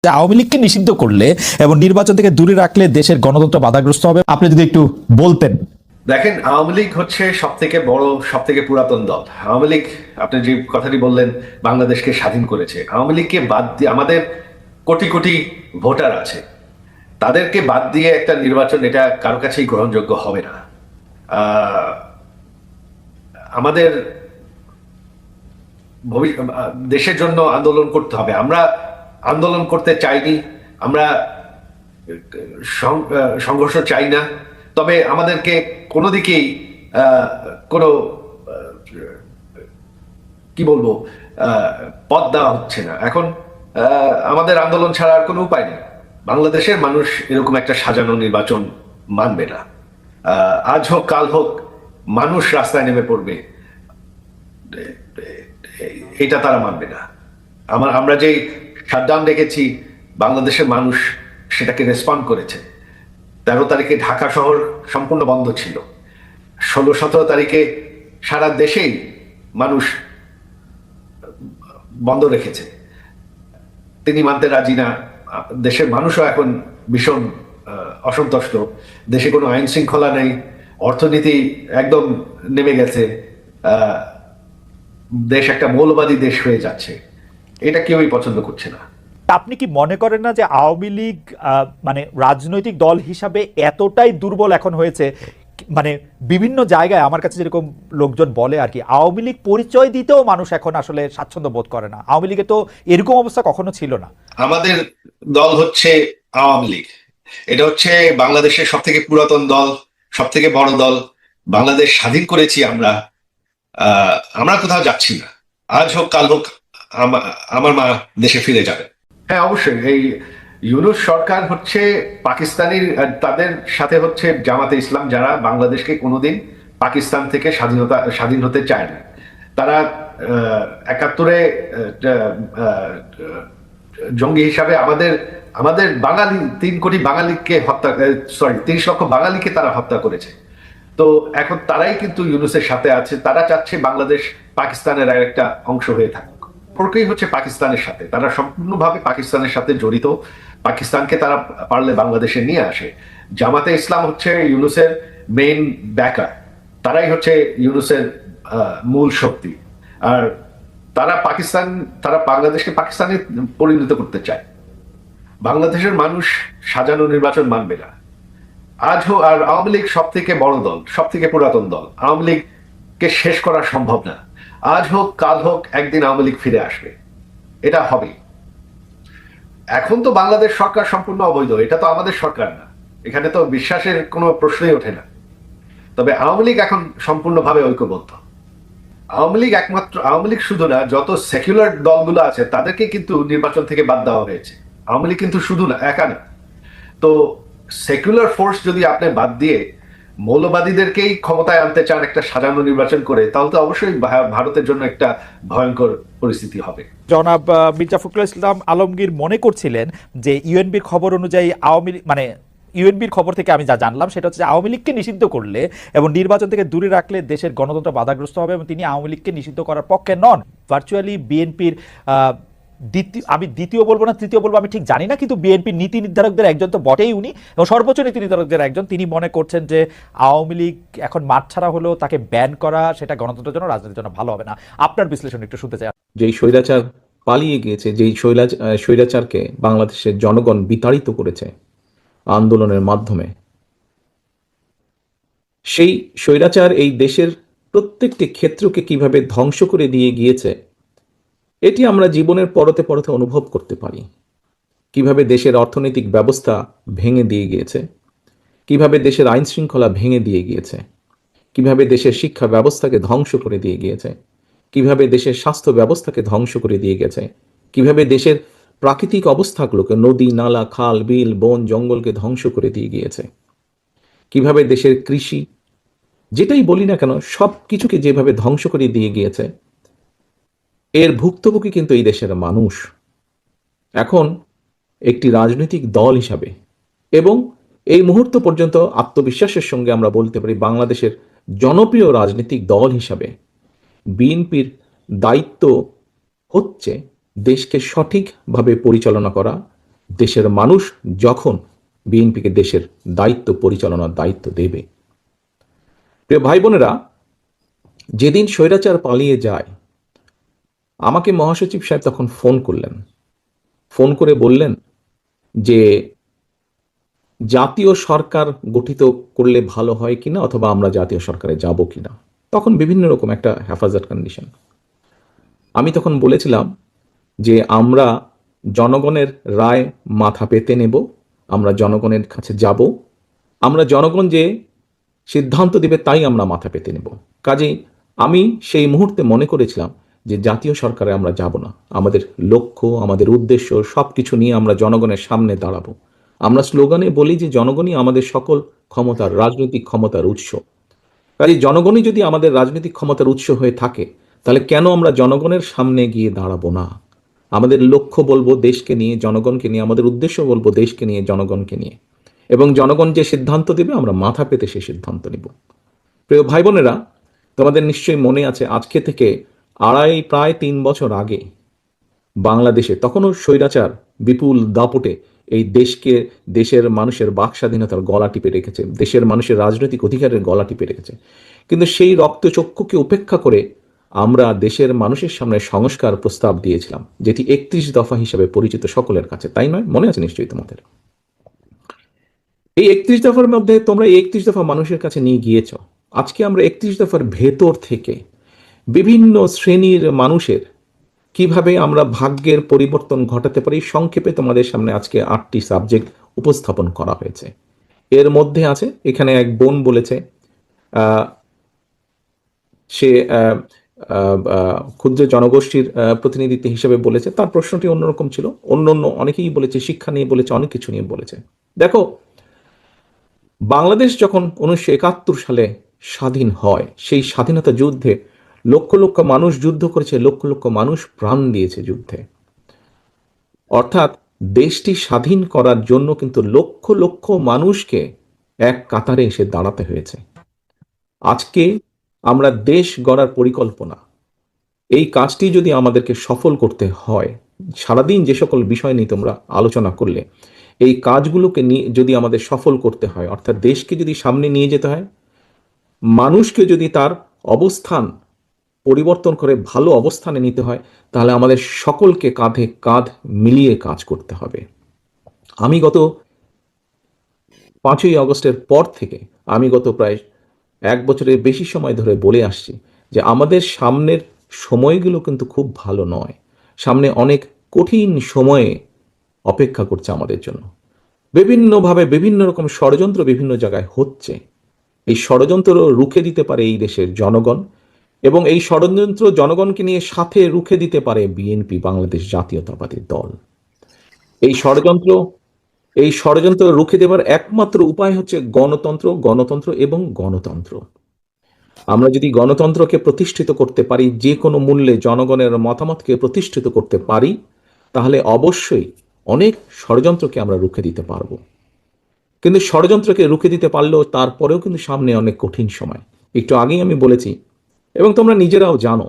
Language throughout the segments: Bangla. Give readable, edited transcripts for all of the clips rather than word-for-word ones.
আওয়ামী লীগকে নিষিদ্ধ করলে এবং নির্বাচন থেকে দূরে রাখলে দেশের গণতন্ত্র বাধাগ্রস্ত হবে, আপনি যদি একটু বলতেন। দেখেন, আওয়ামী লীগ হচ্ছে সব থেকে বড়, সব থেকে পুরাতন দল। আওয়ামী লীগ, আপনি যে কথাটি বললেন, বাংলাদেশকে স্বাধীন করেছে। আওয়ামী লীগকে বাদ দিয়ে আমাদের কোটি কোটি ভোটার আছে, তাদেরকে বাদ দিয়ে একটা নির্বাচন, এটা কারো কাছেই গ্রহণযোগ্য হবে না। আমাদের দেশের জন্য আন্দোলন করতে হবে। আমরা আন্দোলন করতে চাইনি, আমরা সংঘর্ষ চাই না, তবে আমাদেরকে কোনো দিকেই কোনো কি বলবো পথ দেওয়া হচ্ছে না। এখন আমাদের আন্দোলন ছাড়া আর কোনো উপায় নেই। বাংলাদেশের মানুষ এরকম একটা সাজানো নির্বাচন মানবে না। আজ হোক কাল হোক মানুষ রাস্তায় নেমে পড়বে, এটা তারা মানবে না। আমরা যে শাটডাউন দেখেছি, বাংলাদেশের মানুষ সেটাকে রেসপন্ড করেছে। 13 তারিখে ঢাকা শহর সম্পূর্ণ বন্ধ ছিল। 16-17 তারিখে সারা দেশেই মানুষ বন্ধ রেখেছে। তিনি মানতে রাজি না। দেশের মানুষও এখন ভীষণ অসন্তুষ্ট। দেশে কোনো আইন শৃঙ্খলা নেই, অর্থনীতি একদম নেমে গেছে, দেশ একটা মৌলবাদী দেশ হয়ে যাচ্ছে। এটা কেউই পছন্দ করছে না। আপনি কি মনে করেন না যে আওয়ামী লীগ মানে রাজনৈতিক দল হিসাবে এতটাই দুর্বল এখন হয়েছে? মানে বিভিন্ন জায়গায় আমার কাছে যেরকম লোকজন বলে আর কি, আওয়ামী লীগ পরিচয় দিতেও মানুষ এখন আসলে স্বাচ্ছন্দ্য বোধ করে না। আওয়ামী লীগে তো এরকম অবস্থা কখনো ছিল না। আমাদের দল হচ্ছে আওয়ামী লীগ। এটা হচ্ছে বাংলাদেশের সব থেকে পুরাতন দল, সব থেকে বড় দল। বাংলাদেশ স্বাধীন করেছি আমরা। আমরা কোথাও যাচ্ছি না। আজ হোক কাল হোক আমার মা দেশে ফিরে যাবে। হ্যাঁ, অবশ্যই। এই ইউনূস সরকার হচ্ছে পাকিস্তানি, তাদের সাথে হচ্ছে জামাতে ইসলাম, যারা বাংলাদেশকে কোনোদিন পাকিস্তান থেকে স্বাধীন হতে চায় না। তারা 71-এ জঙ্গি হিসাবে আমাদের বাঙালি 3 কোটি বাঙালিকে হত্যা, 30 লক্ষ বাঙালিকে তারা হত্যা করেছে। তো এখন তারাই কিন্তু ইউনূসের সাথে আছে। তারা চাচ্ছে বাংলাদেশ পাকিস্তানের একটা অংশ হয়ে থাকুক। সম্পর্কই হচ্ছে পাকিস্তানের সাথে, তারা সম্পূর্ণভাবে পাকিস্তানের সাথে জড়িত। পাকিস্তানকে তারা পারলে বাংলাদেশে নিয়ে আসে। জামাতে ইসলাম হচ্ছে ইউনূসের মেইন ব্যাকার, তারাই হচ্ছে ইউনূসের মূল শক্তি। আর তারা বাংলাদেশকে পাকিস্তানে পরিণত করতে চায়। বাংলাদেশের মানুষ সাজানো নির্বাচন মানবে না। আর আওয়ামী লীগ সব থেকে বড় দল, সব থেকে পুরাতন দল। আওয়ামী লীগকে শেষ করা সম্ভব না। আজ হোক কাল হোক একদিন আওয়ামী লীগ ফিরে আসবে, এটা হবে। এখন তো বাংলাদেশ সরকার সম্পূর্ণ অবৈধ, এটা তো আমাদের সরকার না, এখানে তো বিশ্বাসের কোনো প্রশ্নই ওঠে না। তবে আওয়ামী লীগ এখন সম্পূর্ণভাবে ঐক্যবদ্ধ। আওয়ামী লীগ শুধু না, যত সেকুলার দলগুলো আছে তাদেরকে কিন্তু নির্বাচন থেকে বাদ দেওয়া হয়েছে। আওয়ামী লীগ কিন্তু শুধু না, একা না। তো সেকুলার ফোর্স যদি আপনি বাদ দিয়ে মৌলবাদীদেরকেই ক্ষমতায় আনতে চান একটা সাজানো নির্বাচন করে, তাহলে তো অবশ্যই ভারতের জন্য একটা ভয়ঙ্কর পরিস্থিতি হবে। জনাব মির্জা ফখরুল ইসলাম আলমগীর মনে করছিলেন যে ইউএনবির খবর অনুযায়ী আওয়ামী লীগ মানে ইউএনবির খবর থেকে আমি যা জানলাম সেটা হচ্ছে আওয়ামী লীগকে নিষিদ্ধ করলে এবং নির্বাচন থেকে দূরে রাখলে দেশের গণতন্ত্র বাধাগ্রস্ত হবে, এবং তিনি আওয়ামী লীগকে নিষিদ্ধ করার পক্ষে নন। ভার্চুয়ালি বিএনপির আমি দ্বিতীয় বলবো না তৃতীয় বলবো আমি ঠিক জানি না, কিন্তু বিএনপির নীতি নির্ধারকদের একজন তো বটেই উনি, এবং সর্বোচ্চ নীতি নির্ধারকদের একজন। তিনি মনে করছেন যে আওয়ামী লীগ এখন মাঠ ছাড়া হলেও তাকে ব্যান করা সেটা গণতন্ত্রের জন্য, রাজনীতির জন্য ভালো হবে না। আপনার বিশ্লেষণ একটু শুনতে চাই। যেই স্বৈরাচার পালিয়ে গিয়েছে, যেই স্বৈরাচারকে বাংলাদেশের জনগণ বিতাড়িত করেছে আন্দোলনের মাধ্যমে, সেই স্বৈরাচার এই দেশের প্রত্যেকটি ক্ষেত্রকে কিভাবে ধ্বংস করে দিয়ে গিয়েছে এটি আমরা জীবনের পরতে পরতে অনুভব করতে পারি। কিভাবে দেশের অর্থনৈতিক ব্যবস্থা ভেঙে দিয়ে গিয়েছে, কিভাবে দেশের আইন শৃঙ্খলা ভেঙে দিয়ে গিয়েছে, কিভাবে দেশের শিক্ষা ব্যবস্থাকে ধ্বংস করে দিয়ে গিয়েছে, কিভাবে দেশের স্বাস্থ্য ব্যবস্থাকে ধ্বংস করে দিয়ে গেছে, কিভাবে দেশের প্রাকৃতিক অবস্থাগুলোকে, নদী নালা খাল বিল বন জঙ্গলকে ধ্বংস করে দিয়ে গিয়েছে, কিভাবে দেশের কৃষি যেটাই বলি না কেন সব কিছুকে যেভাবে ধ্বংস করে দিয়ে গিয়েছে, এর ভুক্তভোগী কিন্তু এই দেশের মানুষ। এখন একটি রাজনৈতিক দল হিসাবে এবং এই মুহূর্ত পর্যন্ত আত্মবিশ্বাসের সঙ্গে আমরা বলতে পারি বাংলাদেশের জনপ্রিয় রাজনৈতিক দল হিসাবে বিএনপির দায়িত্ব হচ্ছে দেশকে সঠিকভাবে পরিচালনা করা দেশের মানুষ যখন বিএনপিকে দেশের দায়িত্ব পরিচালনার দায়িত্ব দেবে। প্রিয় ভাই বোনেরা, যেদিন স্বৈরাচার পালিয়ে যায়, আমাকে মহাসচিব সাহেব তখন ফোন করলেন, ফোন করে বললেন যে জাতীয় সরকার গঠিত করলে ভালো হয় কিনা, অথবা আমরা জাতীয় সরকারে যাব কিনা। তখন বিভিন্ন রকম একটা হেফাজত কন্ডিশন। আমি তখন বলেছিলাম যে আমরা জনগণের রায় মাথা পেতে নেব, আমরা জনগণের কাছে যাব, আমরা জনগণ যে সিদ্ধান্ত দিবে তাই আমরা মাথা পেতে নেব। কাজেই আমি সেই মুহূর্তে মনে করেছিলাম যে জাতীয় সরকারে আমরা যাব না, আমাদের লক্ষ্য, আমাদের উদ্দেশ্য সব কিছু নিয়ে আমরা জনগণের সামনে দাঁড়াবো। আমরা স্লোগানে বলি যে জনগণই আমাদের সকল ক্ষমতার, রাজনৈতিক ক্ষমতার উৎস। কাজে জনগণই যদি আমাদের রাজনৈতিক ক্ষমতার উৎস হয়ে থাকে, তাহলে কেন আমরা জনগণের সামনে গিয়ে দাঁড়াবো না? আমাদের লক্ষ্য বলবো দেশকে নিয়ে, জনগণকে নিয়ে, আমাদের উদ্দেশ্য বলবো দেশকে নিয়ে, জনগণকে নিয়ে, এবং জনগণ যে সিদ্ধান্ত দেবে আমরা মাথা পেতে সেই সিদ্ধান্ত নিব। প্রিয় ভাই বোনেরা, তোমাদের নিশ্চয়ই মনে আছে আজকে থেকে প্রায় 3 বছর আগে বাংলাদেশে তখনও স্বৈরাচার বিপুল দাপটে এই দেশকে, দেশের মানুষের বাক স্বাধীনতার গলা টিপে রেখেছে, দেশের মানুষের রাজনৈতিক অধিকারের গলা টিপে রেখেছে। কিন্তু সেই রক্তচক্ষুকে উপেক্ষা করে আমরা দেশের মানুষের সামনে সংস্কার প্রস্তাব দিয়েছিলাম, যেটি 31 দফা হিসেবে পরিচিত সকলের কাছে, তাই নয়? মনে আছে নিশ্চয়ই তোমাদের। এই 31 দফার মধ্যে তোমরা এই 31 দফা মানুষের কাছে নিয়ে গিয়েছ। আজকে আমরা 31 দফার ভেতর থেকে বিভিন্ন শ্রেণীর মানুষের কিভাবে আমরা ভাগ্যের পরিবর্তন ঘটাতে পারি, সংক্ষেপে তোমাদের সামনে আজকে 8টি সাবজেক্ট উপস্থাপন করা হয়েছে। এর মধ্যে আছে, এখানে এক বোন বলেছে সে ক্ষুদ্র জনগোষ্ঠীর প্রতিনিধিত্ব হিসেবে বলেছে, তার প্রশ্নটি অন্যরকম ছিল। অন্য অনেকেই বলেছে, শিক্ষা নিয়ে বলেছে, অনেক কিছু নিয়ে বলেছে। দেখো, বাংলাদেশ যখন 1971 সালে স্বাধীন হয়, সেই স্বাধীনতা যুদ্ধে লক্ষ লক্ষ মানুষ যুদ্ধ করেছে, লক্ষ লক্ষ মানুষ প্রাণ দিয়েছে যুদ্ধে। অর্থাৎ দেশটি স্বাধীন করার জন্য কিন্তু লক্ষ লক্ষ মানুষকে এক কাতারে এসে দাঁড়াতে হয়েছে। আজকে আমরা দেশ গড়ার পরিকল্পনা, এই কাজটি যদি আমাদেরকে সফল করতে হয়, সারাদিন যে সকল বিষয় নিয়ে তোমরা আলোচনা করলে, এই কাজগুলোকে নিয়ে যদি আমাদের সফল করতে হয়, অর্থাৎ দেশকে যদি সামনে নিয়ে যেতে হয়, মানুষকে যদি তার অবস্থান পরিবর্তন করে ভালো অবস্থানে নিতে হয়, তাহলে আমাদের সকলকে কাঁধে কাঁধ মিলিয়ে কাজ করতে হবে। আমি গত 5ই আগস্টের পর থেকে আমি গত প্রায় 1 বছরের বেশি সময় ধরে বলে আসছি যে আমাদের সামনের সময়গুলো কিন্তু খুব ভালো নয়। সামনে অনেক কঠিন সময়ে অপেক্ষা করছে আমাদের জন্য। বিভিন্নভাবে বিভিন্ন রকম ষড়যন্ত্র বিভিন্ন জায়গায় হচ্ছে। এই ষড়যন্ত্র রুখে দিতে পারে এই দেশের জনগণ, এবং এই ষড়যন্ত্র জনগণকে নিয়ে সাথে রুখে দিতে পারে বিএনপি, বাংলাদেশ জাতীয়তাবাদী দল। এই ষড়যন্ত্র রুখে দেবার একমাত্র উপায় হচ্ছে গণতন্ত্র, গণতন্ত্র এবং গণতন্ত্র। আমরা যদি গণতন্ত্রকে প্রতিষ্ঠিত করতে পারি, যে কোনো মূল্যে জনগণের মতামতকে প্রতিষ্ঠিত করতে পারি, তাহলে অবশ্যই অনেক ষড়যন্ত্রকে আমরা রুখে দিতে পারবো। কিন্তু ষড়যন্ত্রকে রুখে দিতে পারলেও তারপরেও কিন্তু সামনে অনেক কঠিন সময়। একটু আগেই আমি বলেছি, এবং তোমরা নিজেরাও জানো,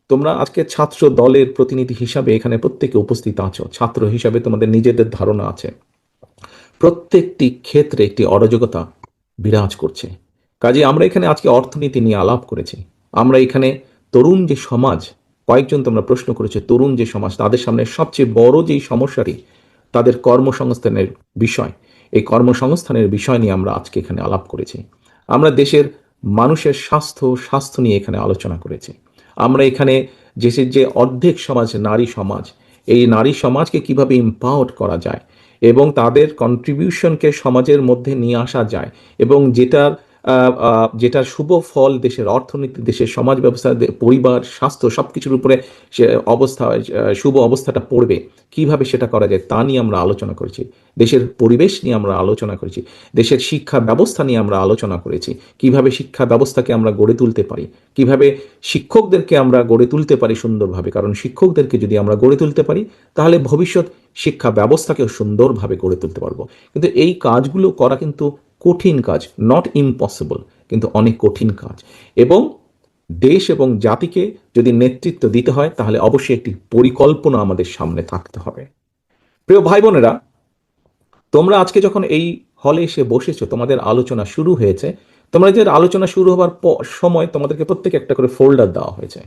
তোমরা আজকে ছাত্র দলের প্রতিনিধি হিসাবে এখানে প্রত্যেকে উপস্থিত আছো, ছাত্র হিসাবে তোমাদের নিজেদের ধারণা আছে, প্রত্যেকটি ক্ষেত্রে একটি অরাজকতা বিরাজ করছে। কাজে আমরা এখানে আজকে অর্থনীতি নিয়ে আলাপ করেছি। আমরা এখানে তরুণ যে সমাজ, কয়েকজন তোমরা প্রশ্ন করেছে, তরুণ যে সমাজ, তাদের সামনে সবচেয়ে বড় যেই সমস্যাটি তাদের কর্মসংস্থানের বিষয়, এই কর্মসংস্থানের বিষয় নিয়ে আমরা আজকে এখানে আলাপ করেছি। আমরা দেশের মানুষের স্বাস্থ্য নিয়ে এখানে আলোচনা করেছি। আমরা এখানে দেশের যে অর্ধেক সমাজ নারী সমাজ, এই নারী সমাজকে কিভাবে ইম্পাওয়ার করা যায় এবং তাদের কন্ট্রিবিউশনকে সমাজের মধ্যে নিয়ে আসা যায়, এবং যেটার শুভ ফল দেশের অর্থনীতি, দেশের সমাজ ব্যবস্থা, পরিবার, স্বাস্থ্য সবকিছুর উপরে সে শুভ অবস্থাটা পড়বে, কিভাবে সেটা করা যায় তা নিয়ে আমরা আলোচনা করেছি। দেশের পরিবেশ নিয়ে আমরা আলোচনা করেছি। দেশের শিক্ষা ব্যবস্থা নিয়ে আমরা আলোচনা করেছি, কিভাবে শিক্ষা ব্যবস্থাকে আমরা গড়ে তুলতে পারি, কিভাবে শিক্ষকদেরকে আমরা গড়ে তুলতে পারি সুন্দরভাবে। কারণ শিক্ষকদেরকে যদি আমরা গড়ে তুলতে পারি, তাহলে ভবিষ্যৎ শিক্ষা ব্যবস্থাকেও সুন্দরভাবে গড়ে তুলতে পারবো। কিন্তু এই কাজগুলো করা কিন্তু কঠিন কাজ, নট ইম্পসিবল, কিন্তু অনেক কঠিন কাজ। এবং দেশ এবং জাতিকে যদি নেতৃত্ব দিতে হয়, তাহলে অবশ্যই একটি পরিকল্পনা আমাদের সামনে থাকতে হবে। প্রিয় ভাই বোনেরা, তোমরা আজকে যখন এই হলে এসে বসেছো, তোমাদের আলোচনা শুরু হয়েছে, তোমাদের আলোচনা শুরু হওয়ার সময় তোমাদেরকে প্রত্যেকে একটা করে ফোল্ডার দেওয়া হয়েছে।